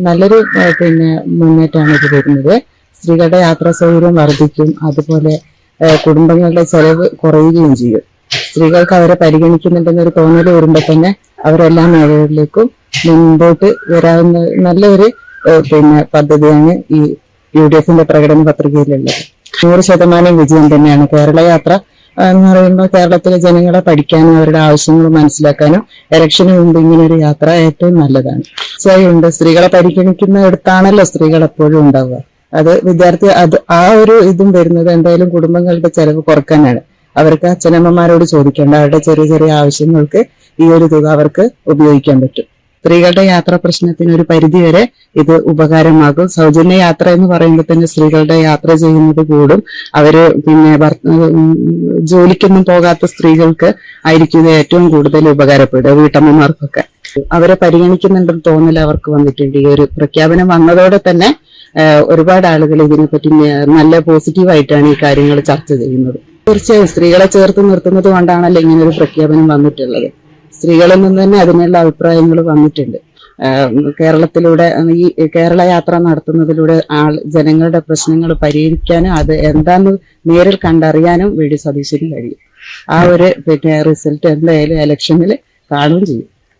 നല്ലൊരു മുന്നേറ്റമാണ് ഇത് വരുന്നത്. സ്ത്രീകളുടെ യാത്രാ സൗകര്യം വർദ്ധിക്കും, അതുപോലെ കുടുംബങ്ങളുടെ ചെലവ് കുറയുകയും ചെയ്യും. സ്ത്രീകൾക്ക് അവരെ പരിഗണിക്കുന്നുണ്ടെന്നൊരു തോന്നൽ വരുമ്പോൾ തന്നെ അവരെല്ലാ മേഖലകളിലേക്കും മുൻപോട്ട് വരാവുന്ന നല്ലൊരു പദ്ധതിയാണ് ഈ UDFന്റെ പ്രകടന പത്രികയിലുള്ളത്. 100% വിജയം തന്നെയാണ്. കേരള യാത്ര എന്ന് പറയുമ്പോൾ കേരളത്തിലെ ജനങ്ങളെ പഠിക്കാനും അവരുടെ ആവശ്യങ്ങൾ മനസ്സിലാക്കാനും ഇലക്ഷന് മുമ്പ് ഇങ്ങനെ ഒരു യാത്ര ഏറ്റവും നല്ലതാണ്. തീർച്ചയായും സ്ത്രീകളെ പരിഗണിക്കുന്നിടത്താണല്ലോ സ്ത്രീകൾ എപ്പോഴും ഉണ്ടാവുക. അത് വിദ്യാർത്ഥി ആ ഒരു ഇതും വരുന്നത് എന്തായാലും കുടുംബങ്ങളുടെ ചെലവ് കുറക്കാനാണ്. അവർക്ക് അച്ഛനമ്മമാരോട് ചോദിക്കേണ്ട അവരുടെ ചെറിയ ചെറിയ ആവശ്യങ്ങൾക്ക് ഈ ഒരു തുക അവർക്ക് ഉപയോഗിക്കാൻ പറ്റും. സ്ത്രീകളുടെ യാത്രാ പ്രശ്നത്തിന് ഒരു പരിധി വരെ ഇത് ഉപകാരമാകും. സൗജന്യ യാത്ര എന്ന് പറയുമ്പോൾ തന്നെ സ്ത്രീകളുടെ യാത്ര ചെയ്യുന്നത് കൂടും. അവര് ജോലിക്കൊന്നും പോകാത്ത സ്ത്രീകൾക്ക് ആയിരിക്കും ഇത് ഏറ്റവും കൂടുതൽ ഉപകാരപ്പെടുക. വീട്ടമ്മമാർക്കൊക്കെ അവരെ പരിഗണിക്കുന്നുണ്ടെന്ന് തോന്നൽ അവർക്ക് വന്നിട്ടുണ്ട്. ഈ ഒരു പ്രഖ്യാപനം വന്നതോടെ തന്നെ ഒരുപാട് ആളുകൾ ഇതിനെപ്പറ്റി നല്ല പോസിറ്റീവായിട്ടാണ് ഈ കാര്യങ്ങൾ ചർച്ച ചെയ്യുന്നത്. തീർച്ചയായും സ്ത്രീകളെ ചേർത്ത് നിർത്തുന്നത് കൊണ്ടാണല്ലോ ഇങ്ങനെ ഒരു പ്രഖ്യാപനം വന്നിട്ടുള്ളത്. സ്ത്രീകളിൽ നിന്ന് തന്നെ അതിനുള്ള അഭിപ്രായങ്ങൾ വന്നിട്ടുണ്ട്. കേരളത്തിലൂടെ ഈ കേരള യാത്ര നടത്തുന്നതിലൂടെ ജനങ്ങളുടെ പ്രശ്നങ്ങൾ പരിഹരിക്കാനും അത് എന്താന്ന് നേരിൽ കണ്ടറിയാനും VD സതീശന് കഴിയും. ആ ഒരു റിസൾട്ട് എന്തായാലും ഇലക്ഷനിൽ കാണുകയും ചെയ്യും.